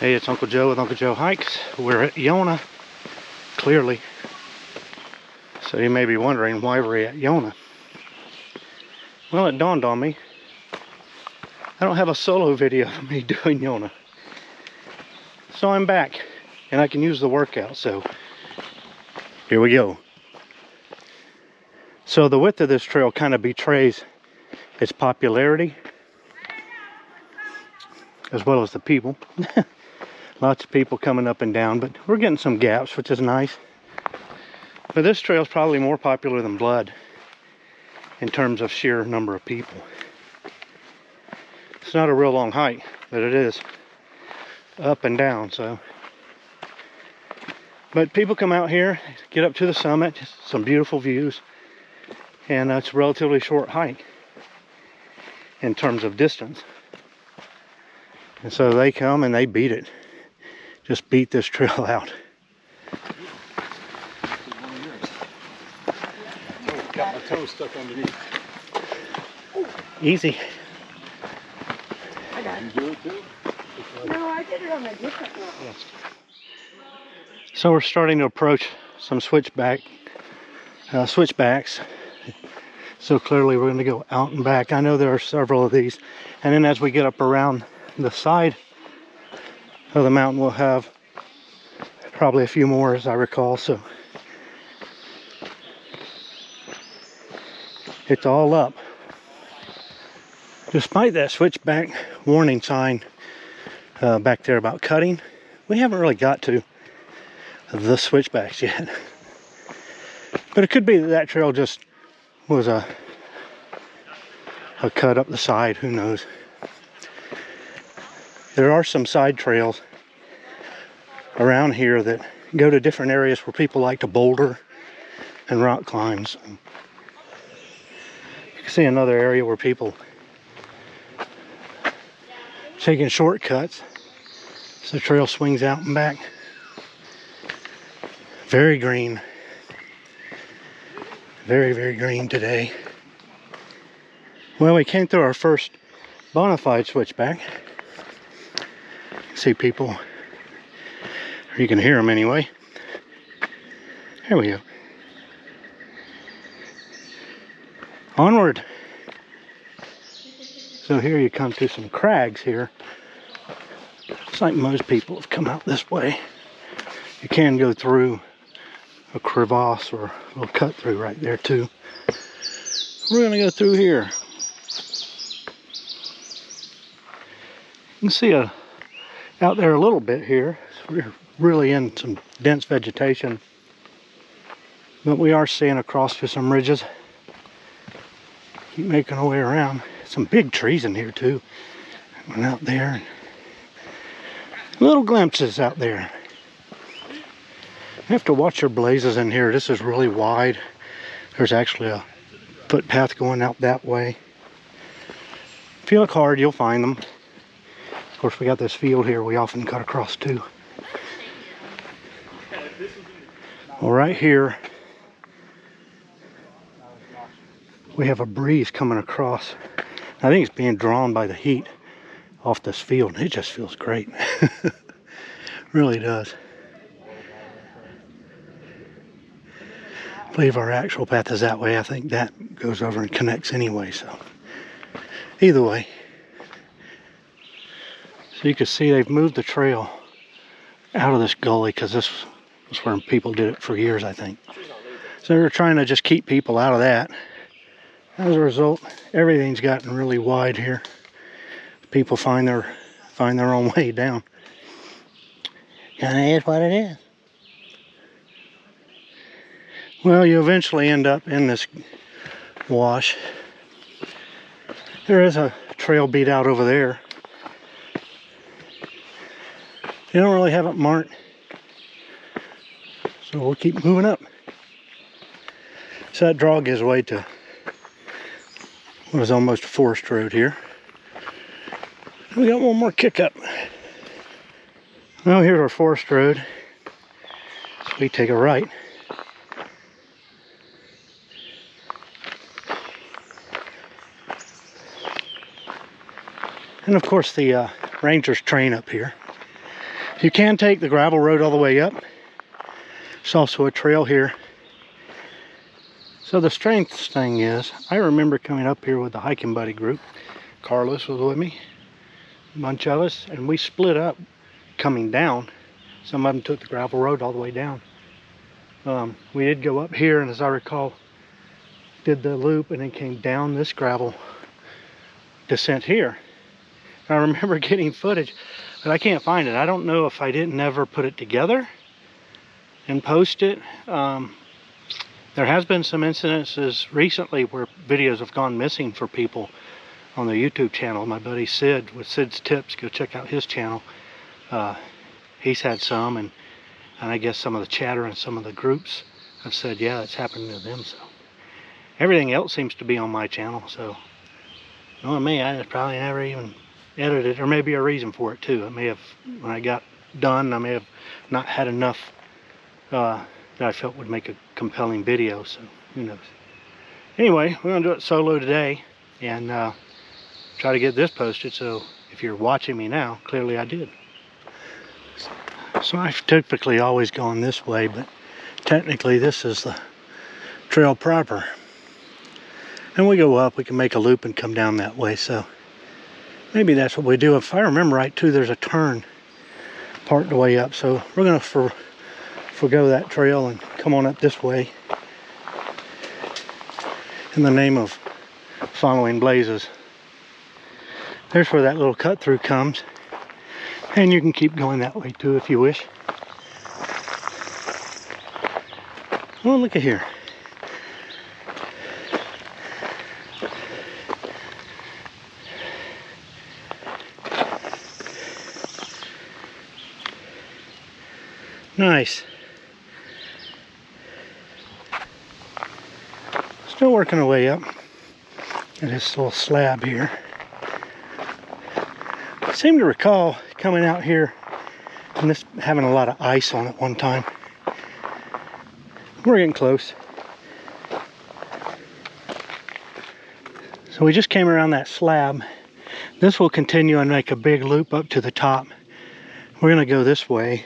Hey, it's Uncle Joe with Uncle Joe Hikes. We're at Yonah, clearly. So you may be wondering why we're at Yonah. Well, it dawned on me, I don't have a solo video of me doing Yonah. So I'm back, and I can use the workout, so here we go. So the width of this trail kind of betrays its popularity, as well as the people. Lots of people coming up and down, but we're getting some gaps, which is nice. But this trail is probably more popular than Blood in terms of sheer number of people. It's not a real long hike, but it is up and down, so. But people come out here, get up to the summit, some beautiful views, and it's a relatively short hike in terms of distance. And so they come and they beat it. Just beat this trail out. Got my toe stuck underneath. Easy. I got it. You do it too? No, I did it on a different one. Yes. So we're starting to approach some switchbacks. So clearly we're going to go out and back. I know there are several of these. And then as we get up around the side of the mountain, we'll have probably a few more, as I recall. So it's all up. Despite that switchback warning sign back there about cutting, we haven't really got to the switchbacks yet. But it could be that that trail just was a cut up the side, who knows. There are some side trails around here that go to different areas where people like to boulder and rock climb. So you can see another area where people taking shortcuts. So the trail swings out and back. Very green. Very, very green today. Well, we came through our first bona fide switchback. See people, or you can hear them anyway. Here we go. Onward. So here you come to some crags here. It's like most people have come out this way. You can go through a crevasse or a little cut through right there too. We're gonna go through here. You can see out there a little bit here. So we're really in some dense vegetation, but we are seeing across to some ridges. Keep making our way around. Some big trees in here too. Went out there. Little glimpses out there. You have to watch your blazes in here. This is really wide. There's actually a footpath going out that way. If you look hard, you'll find them. Of course, we got this field here we often cut across too. Well, right here, we have a breeze coming across. I think it's being drawn by the heat off this field. It just feels great. Really does. I believe our actual path is that way. I think that goes over and connects anyway, so either way. So you can see they've moved the trail out of this gully because this was where people did it for years, I think. So they're trying to just keep people out of that. As a result, everything's gotten really wide here. People find their own way down. Kinda is what it is. Well, you eventually end up in this wash. There is a trail beat out over there. They don't really have it marked, so we'll keep moving up. So that draw gives way to what is almost a forest road here. We got one more kick up. Well, here's our forest road. So we take a right. And of course the rangers train up here. You can take the gravel road all the way up. There's also a trail here. So the strength thing is, I remember coming up here with the hiking buddy group. Carlos was with me, a bunch of us, and we split up coming down. Some of them took the gravel road all the way down. We did go up here, and as I recall, did the loop and then came down this gravel descent here. And I remember getting footage, but I can't find it. I don't know if I didn't ever put it together and post it. There has been some incidences recently where videos have gone missing for people on the YouTube channel. My buddy Sid with Sid's Tips, go check out his channel. He's had some, and I guess some of the chatter in some of the groups have said, yeah, it's happening to them. So everything else seems to be on my channel. So knowing me, I probably never even edited, or maybe a reason for it too. I may have, when I got done, I may have not had enough that I felt would make a compelling video, so who knows. Anyway, we're gonna do it solo today and try to get this posted, so if you're watching me now, clearly I did. So I've typically always gone this way, but technically this is the trail proper. And we go up, we can make a loop and come down that way, so maybe that's what we do. If I remember right too, there's a turn part the way up, so we're gonna forgo that trail and come on up this way in the name of following blazes. There's where that little cut through comes, and you can keep going that way too if you wish. Oh, look at here. Nice. Still working our way up at this little slab here. I seem to recall coming out here and this having a lot of ice on it one time. We're getting close. So we just came around that slab. This will continue and make a big loop up to the top. We're gonna go this way.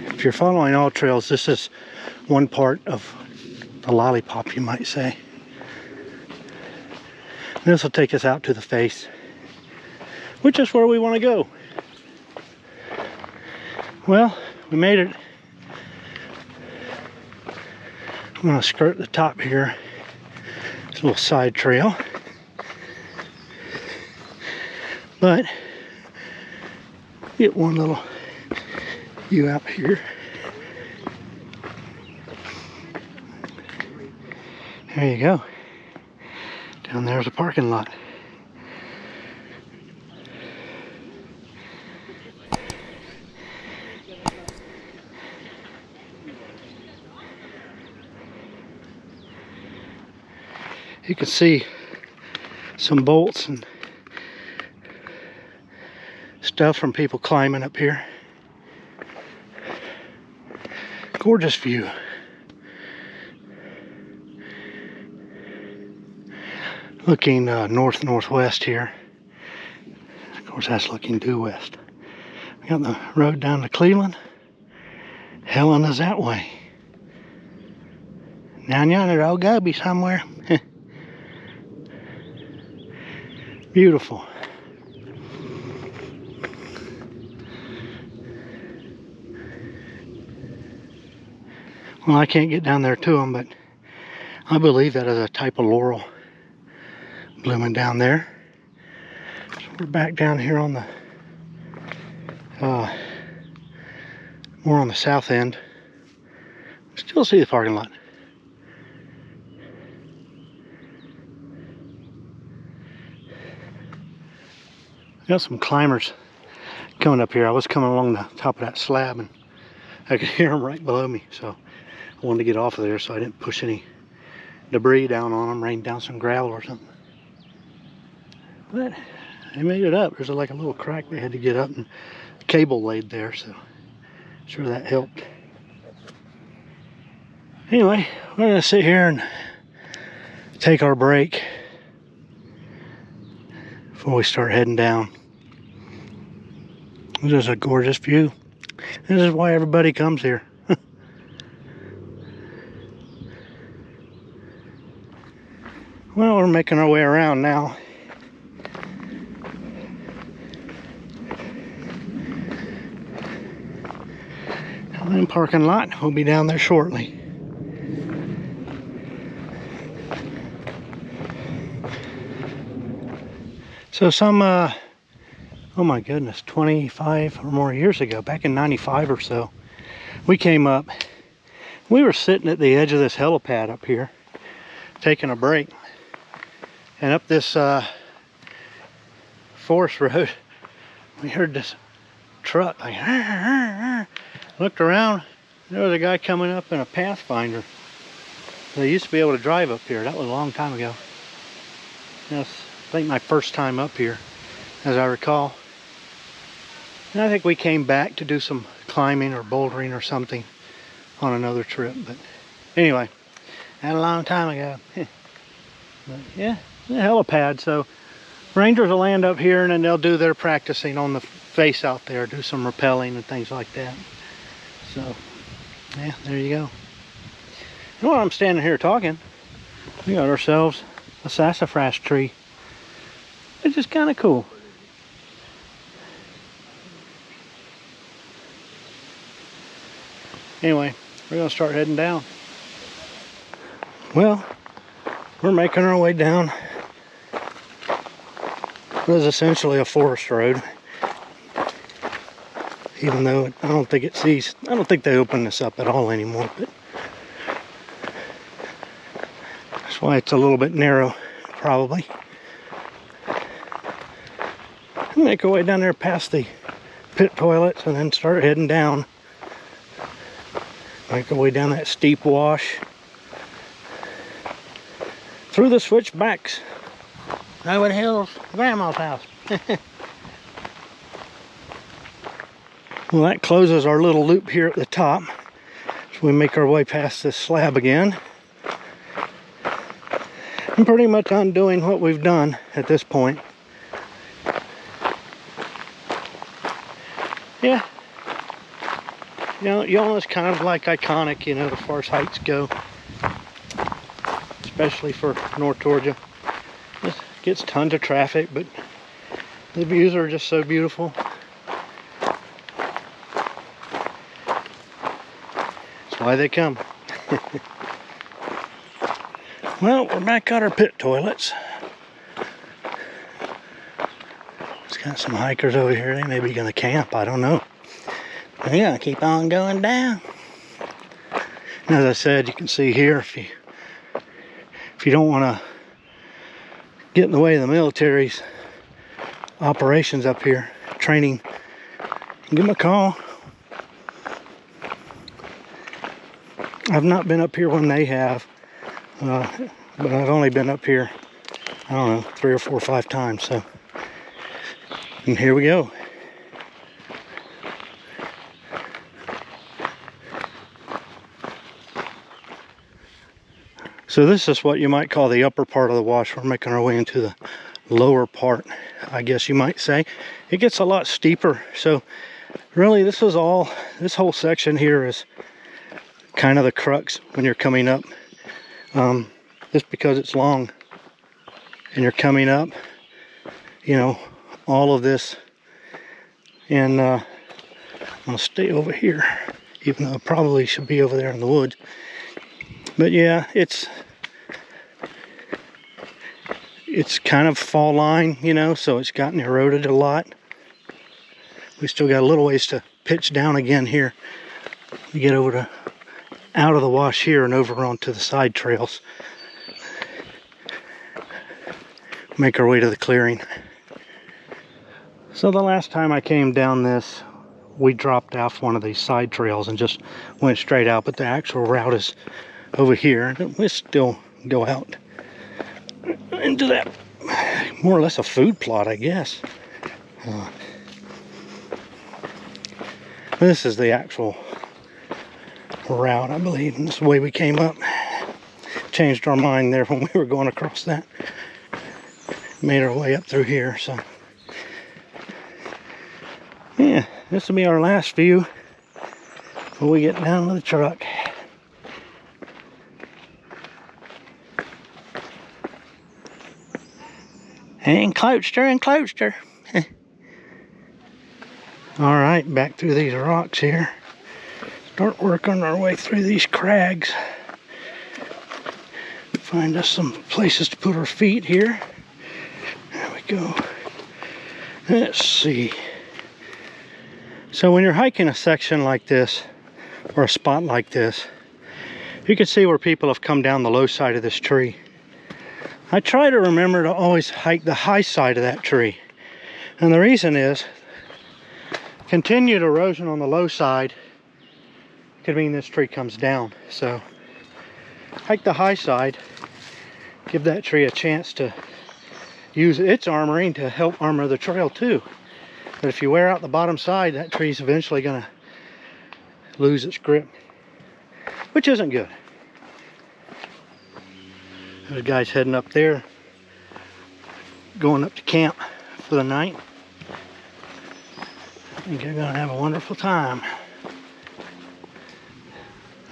If you're following all trails, this is one part of the lollipop, you might say. This will take us out to the face, which is where we want to go. Well, we made it. I'm going to skirt the top here. It's a little side trail. But get one little view out here. There you go. Down there's a parking lot. You can see some bolts and stuff from people climbing up here. Gorgeous view. Looking north-northwest here. Of course, that's looking due west. We got the road down to Cleveland. Helena's that way. Down yonder, old Goby somewhere. Beautiful. Well, I can't get down there to them, but I believe that is a type of laurel blooming down there. So we're back down here on the more on the south end. Still see the parking lot. Got some climbers coming up here. I was coming along the top of that slab and I could hear them right below me, so I wanted to get off of there so I didn't push any debris down on them, rain down some gravel or something. But they made it up. There's like a little crack they had to get up and cable laid there, so I'm sure that helped. Anyway, we're gonna sit here and take our break before we start heading down. This is a gorgeous view. This is why everybody comes here. Well, we're making our way around now. And parking lot, we'll be down there shortly. So oh my goodness, 25 or more years ago, back in 95 or so, we came up. We were sitting at the edge of this helipad up here, taking a break. And up this forest road, we heard this truck, like, looked around, there was a guy coming up in a Pathfinder. They used to be able to drive up here. That was a long time ago. That's, I think, my first time up here, as I recall. And I think we came back to do some climbing or bouldering or something on another trip. But anyway, that a long time ago. But yeah, the helipad. So rangers will land up here and then they'll do their practicing on the face out there, do some rappelling and things like that. So yeah, there you go. And while I'm standing here talking, we got ourselves a sassafras tree. It's just kind of cool. Anyway, we're gonna start heading down. Well, we're making our way down what is essentially a forest road. Even though I don't think they open this up at all anymore, but that's why it's a little bit narrow, probably. We'll make our way down there past the pit toilets and then start heading down. Make our way down that steep wash. Through the switchbacks. Over the hills, Grandma's house. Well, that closes our little loop here at the top. So we make our way past this slab again. I'm pretty much undoing what we've done at this point. Yeah. You know, Yonah's kind of like iconic, you know, as far as hikes go. Especially for North Georgia. It gets tons of traffic, but the views are just so beautiful. That's why they come. Well, we're back at our pit toilets. It's got some hikers over here. They may be going to camp. I don't know. We're going to keep on going down. And as I said, you can see here, if you don't want to get in the way of the military's operations up here, training, give them a call. I've not been up here when they have, but I've only been up here, I don't know, 3 or 4 or 5 times. So, and here we go. So this is what you might call the upper part of the wash. We're making our way into the lower part, I guess you might say. It gets a lot steeper. So really this whole section here is kind of the crux when you're coming up. Just because it's long and you're coming up, you know, all of this. And I'm gonna stay over here, even though I probably should be over there in the woods. But yeah, it's kind of fall line, you know, so it's gotten eroded a lot. We still got a little ways to pitch down again here. We get over to out of the wash here and over onto the side trails. Make our way to the clearing. So the last time I came down this, we dropped off one of these side trails and just went straight out, but the actual route is over here. We still go out into that, more or less a food plot, I guess. This is the actual route, I believe, and this is the way we came up. Changed our mind there when we were going across that. Made our way up through here, so. Yeah, this will be our last view before we get down to the truck. And closer and closer. Alright, back through these rocks here. Start working our way through these crags. Find us some places to put our feet here. There we go. Let's see. So when you're hiking a section like this, or a spot like this, you can see where people have come down the low side of this tree. I try to remember to always hike the high side of that tree. And the reason is, continued erosion on the low side could mean this tree comes down. So hike the high side, give that tree a chance to use its armoring to help armor the trail too. But if you wear out the bottom side, that tree's eventually going to lose its grip, which isn't good. There's guys heading up there, going up to camp for the night. I think they're going to have a wonderful time.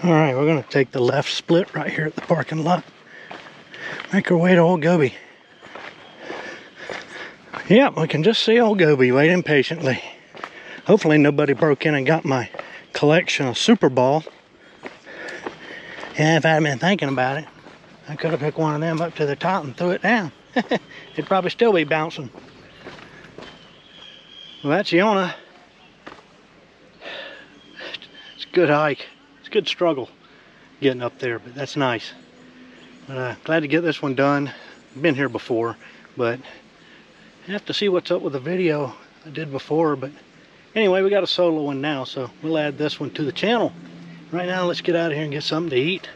Alright, we're going to take the left split right here at the parking lot. Make our way to Old Gobi. Yep, we can just see Old Gobi waiting patiently. Hopefully nobody broke in and got my collection of Super Ball. Yeah, if I had been thinking about it, I could have picked one of them up to the top and threw it down. It'd probably still be bouncing. Well, that's Yonah. It's a good hike. It's a good struggle getting up there, but that's nice. But glad to get this one done. Been here before, but I have to see what's up with the video I did before. But anyway, we got a solo one now, so we'll add this one to the channel. Right now, let's get out of here and get something to eat.